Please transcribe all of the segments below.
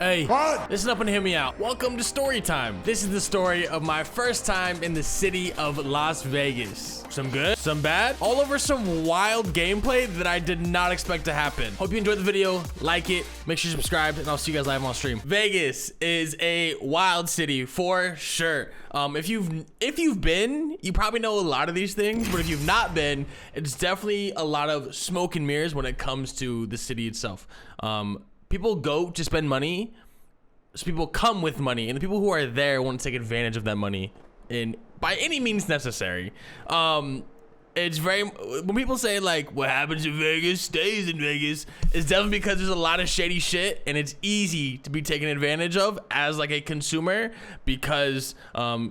Hey, listen up and hear me out. Welcome to story time. This is the story of my first time in the city of Las Vegas. Some good, some bad, all over some wild gameplay that I did not expect to happen. Hope you enjoyed the video, like it, make sure you subscribe, and I'll see you guys live on stream. Vegas is a wild city for sure. If you've been, you probably know a lot of these things, but if you've not been, it's definitely a lot of smoke and mirrors when it comes to the city itself. People go to spend money, so people come with money, and the people who are there want to take advantage of that money by any means necessary. It's very, when people say like what happens in Vegas stays in Vegas, it's definitely because there's a lot of shady shit and it's easy to be taken advantage of as like a consumer because a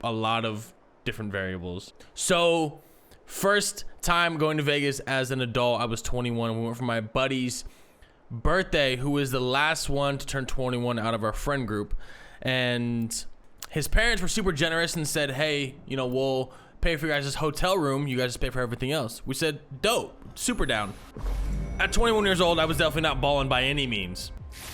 lot of different variables. So first time going to Vegas as an adult, I was 21. We went for my buddy's birthday, who was the last one to turn 21 out of our friend group, and his parents were super generous and said, hey, you know, we'll pay for you guys' hotel room, you guys just pay for everything else. We said dope, super down. At 21 years old, I was definitely not balling by any means.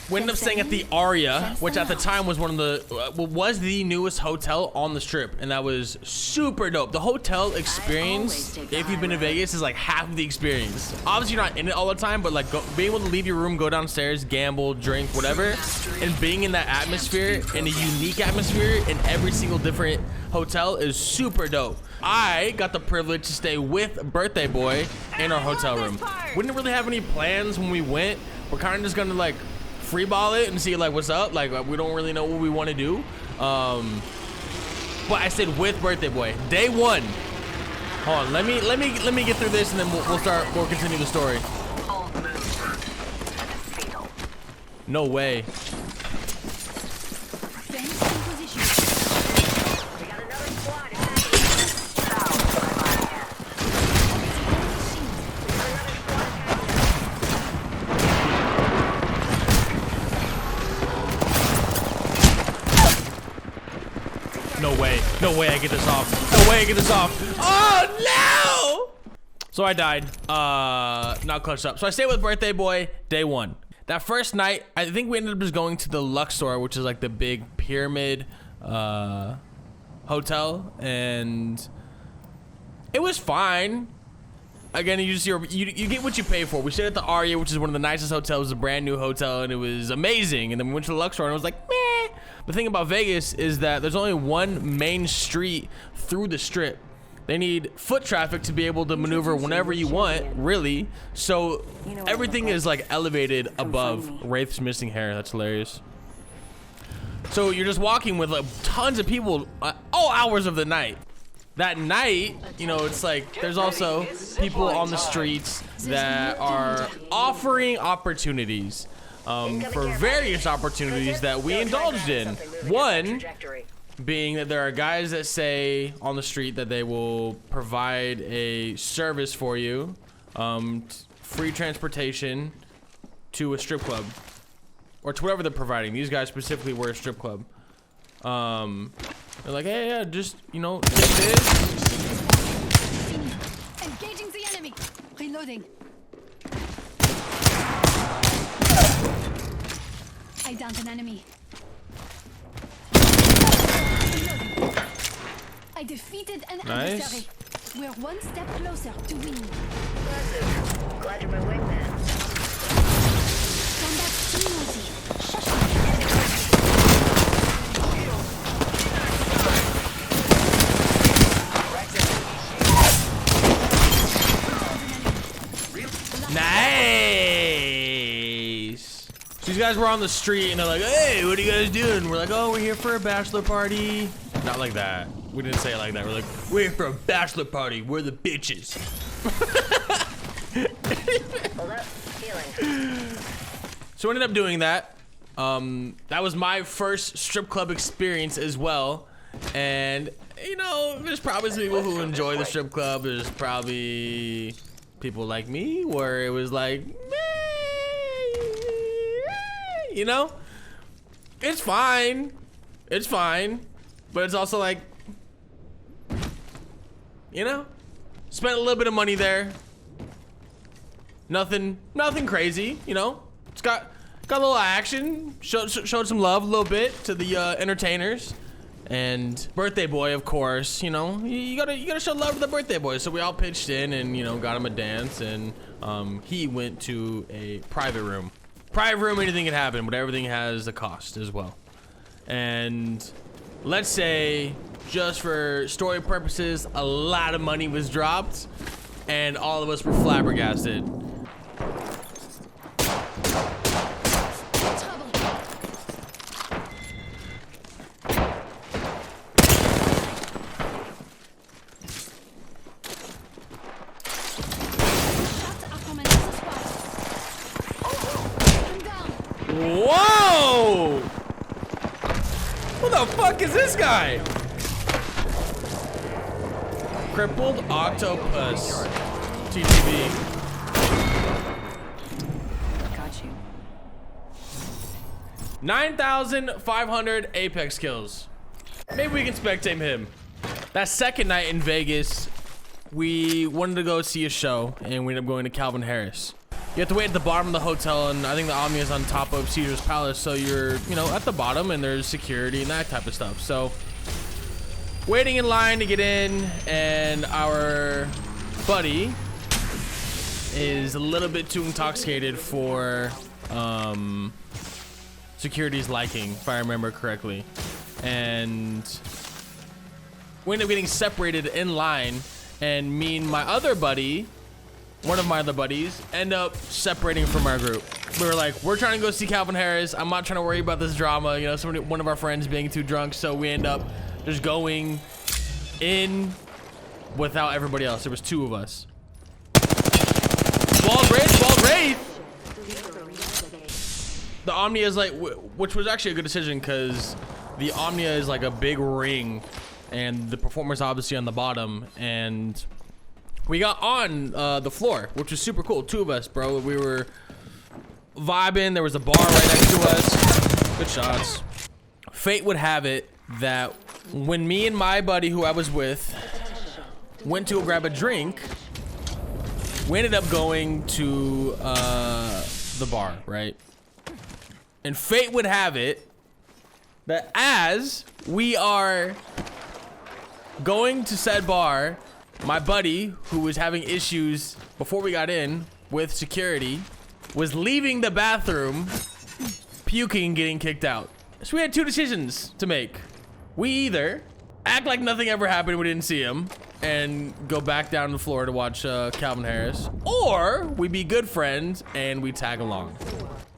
We ended up staying at the Aria, which at the time was one of the newest hotel on the strip, and that was super dope. The hotel experience, if you've been to Vegas, is like half of the experience. Obviously, you're not in it all the time, but like being able to leave your room, go downstairs, gamble, drink, whatever, and being in that atmosphere, in a unique atmosphere in every single different hotel is super dope. I got the privilege to stay with Birthday Boy in our hotel room. We didn't really have any plans when we went. We're kind of just gonna like free ball it and see like what's up. Like we don't really know what we want to do. But I stayed with Birthday Boy. Day one. Hold on, let me get through this and then we'll continue the story. No way. No way I get this off. No way I get this off. Oh no! So I died. Not clutched up. So I stayed with Birthday Boy day one. That first night, I think we ended up just going to the Luxor, which is like the big pyramid hotel, and it was fine. Again, you get what you pay for. We stayed at the Aria, which is one of the nicest hotels, a brand new hotel, and it was amazing. And then we went to the Luxor, and it was like, meh. The thing about Vegas is that there's only one main street through the strip. They need foot traffic to be able to maneuver whenever you want, really. So everything is like elevated above Wraith's missing hair. That's hilarious. So you're just walking with like tons of people all hours of the night. That night, you know, it's like there's also people on the streets that are offering opportunities for various opportunities that we indulged in. One being that there are guys that say on the street that they will provide a service for you, free transportation to a strip club or to whatever they're providing. These guys specifically were a strip club. They're like, hey, yeah, just, you know, take this. Engaging the enemy. Reloading. I downed an enemy. Reloading. I defeated an adversary. We're one step closer to winning. Impressive. Glad you're my wingman. Combat simultaneity. Nice. So these guys were on the street and they're like, hey, what are you guys doing? We're like, oh, we're here for a bachelor party. Not like that. We didn't say it like that. We're like, we're here for a bachelor party. We're the bitches. So we ended up doing that. That was my first strip club experience as well. And, you know, there's probably some people who enjoy the strip club. There's probably people like me where it was like, you know, it's fine, but it's also like, you know, spent a little bit of money there, nothing crazy, you know. It's got got a little action, showed some love a little bit to the entertainers. And birthday boy, of course, you know, you gotta show love to the birthday boy. So we all pitched in and, you know, got him a dance, and he went to a private room. Private room, anything can happen, but everything has a cost as well. And let's say, just for story purposes, a lot of money was dropped, and all of us were flabbergasted. Whoa! Who the fuck is this guy? Crippled octopus. TTV. Got you. 9,500 Apex kills. Maybe we can spectate him. That second night in Vegas, we wanted to go see a show, and we ended up going to Calvin Harris. You have to wait at the bottom of the hotel, and I think the Omni is on top of Caesar's Palace, so you're, you know, at the bottom, and there's security and that type of stuff. So, waiting in line to get in, and our buddy is a little bit too intoxicated for security's liking, if I remember correctly. And we ended up getting separated in line, and me and my other buddy, one of my other buddies, end up separating from our group. We were like, we're trying to go see Calvin Harris. I'm not trying to worry about this drama, you know, one of our friends being too drunk. So we end up just going in without everybody else. There was two of us. Walled Wraith. The Omnia is like, which was actually a good decision, because the Omnia is like a big ring, and the performer's obviously on the bottom, and we got on the floor, which was super cool. Two of us, bro. We were vibing. There was a bar right next to us. Good shots. Fate would have it that when me and my buddy, who I was with, went to grab a drink, we ended up going to the bar, right? And fate would have it that as we are going to said bar, my buddy, who was having issues before we got in with security, was leaving the bathroom, puking and getting kicked out. So we had two decisions to make. We either act like nothing ever happened, we didn't see him, and go back down to the floor to watch Calvin Harris, or we be good friends and we tag along.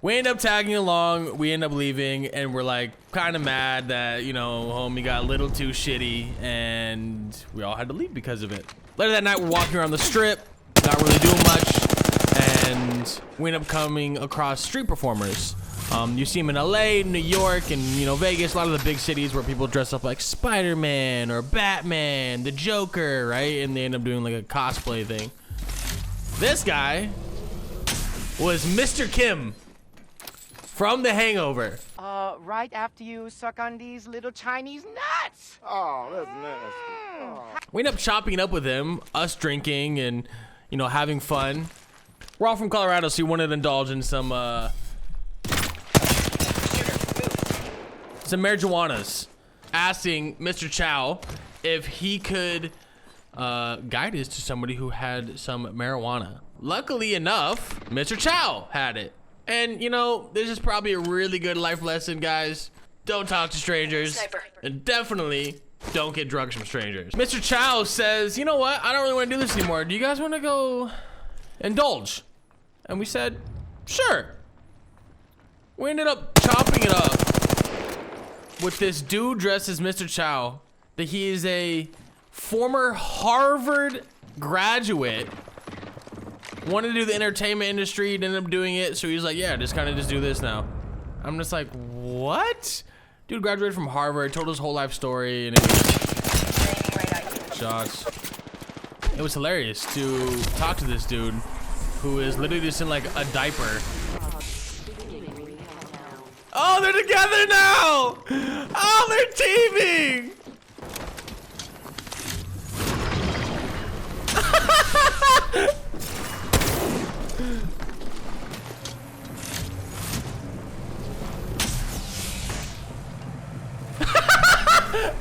We end up tagging along, we end up leaving, and we're like kind of mad that, you know, homie got a little too shitty, and we all had to leave because of it. Later that night, we're walking around the strip, not really doing much, and we end up coming across street performers. You see them in LA, New York, and, you know, Vegas, a lot of the big cities where people dress up like Spider-Man or Batman, the Joker, right? And they end up doing like a cosplay thing. This guy was Mr. Kim from The Hangover. Right after you suck on these little Chinese nuts. Oh, that's nasty. Oh. We end up chopping it up with him, us drinking and, you know, having fun. We're all from Colorado, so we wanted to indulge in some marijuanas. Asking Mr. Chow if he could guide us to somebody who had some marijuana. Luckily enough, Mr. Chow had it. And, you know, this is probably a really good life lesson, guys. Don't talk to strangers. Sniper. And definitely don't get drugs from strangers. Mr. Chow says, you know what? I don't really want to do this anymore. Do you guys want to go indulge? And we said, sure. We ended up chopping it up with this dude dressed as Mr. Chow. That he is a former Harvard graduate. Wanted to do the entertainment industry, ended up doing it, so he's like, yeah, just do this now. I'm just like, what? Dude graduated from Harvard, told his whole life story, and it was shots. It was hilarious to talk to this dude who is literally just in like a diaper. Oh, they're together now! Oh, they're teaming!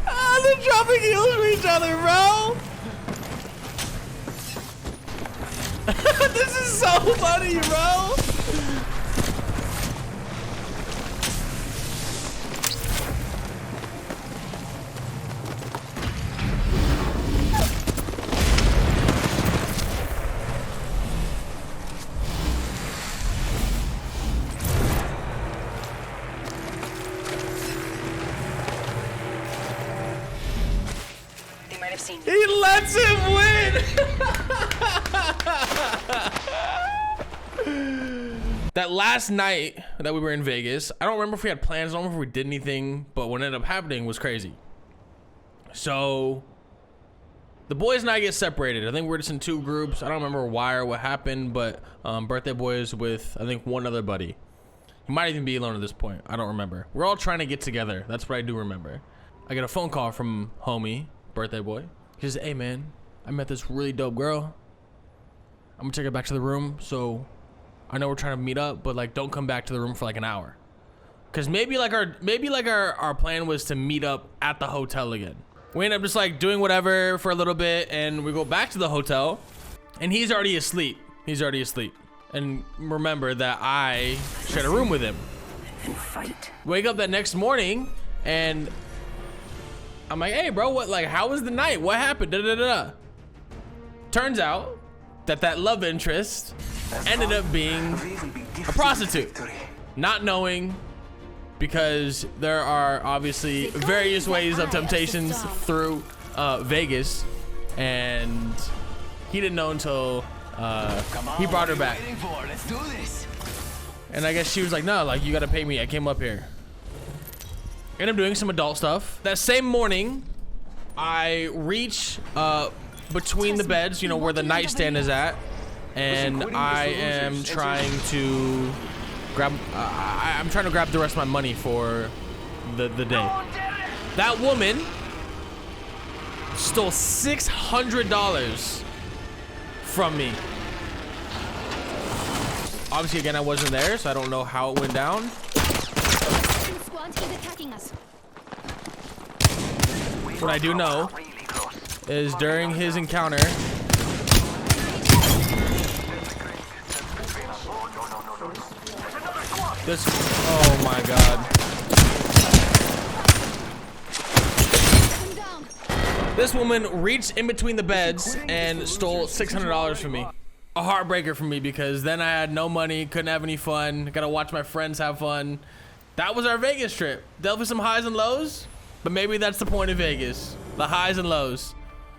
Ah, they're dropping heals for each other, bro. This is so funny, bro. They might have seen you. He lets him win. That last night that we were in Vegas, I don't remember if we had plans, I don't remember if we did anything, but what ended up happening was crazy. So the boys and I get separated. I think we're just in 2 groups. I don't remember why or what happened, but birthday boy is with, I think, one other buddy. He might even be alone at this point. I don't remember. We're all trying to get together. That's what I do remember. I get a phone call from homie, birthday boy. He says, hey man, I met this really dope girl. I'm gonna take her back to the room. So I know we're trying to meet up, but like don't come back to the room for like an hour. Cause maybe our plan was to meet up at the hotel again. We end up just like doing whatever for a little bit and we go back to the hotel and he's already asleep. He's already asleep. And remember that I shared a room with him. And fight. Wake up that next morning and I'm like, hey bro, what, like, how was the night? What happened? Da, da, da, da. Turns out that love interest ended up being a prostitute. Not knowing, because there are obviously various ways of temptations through Vegas, and he didn't know until he brought her back. And I guess she was like, no, like, you gotta pay me. I came up here. End up doing some adult stuff. That same morning, I reach between the beds, you know, where the nightstand is at, and I am trying to grab. I'm trying to grab the rest of my money for the day. That woman stole $600 from me. Obviously, again, I wasn't there, so I don't know how it went down. He's attacking us. What I do know is during his encounter, this, oh my god. This woman reached in between the beds and stole $600 from me. A heartbreaker for me because then I had no money, couldn't have any fun, gotta watch my friends have fun. That was our Vegas trip. Dealt with some highs and lows, but maybe that's the point of Vegas. The highs and lows.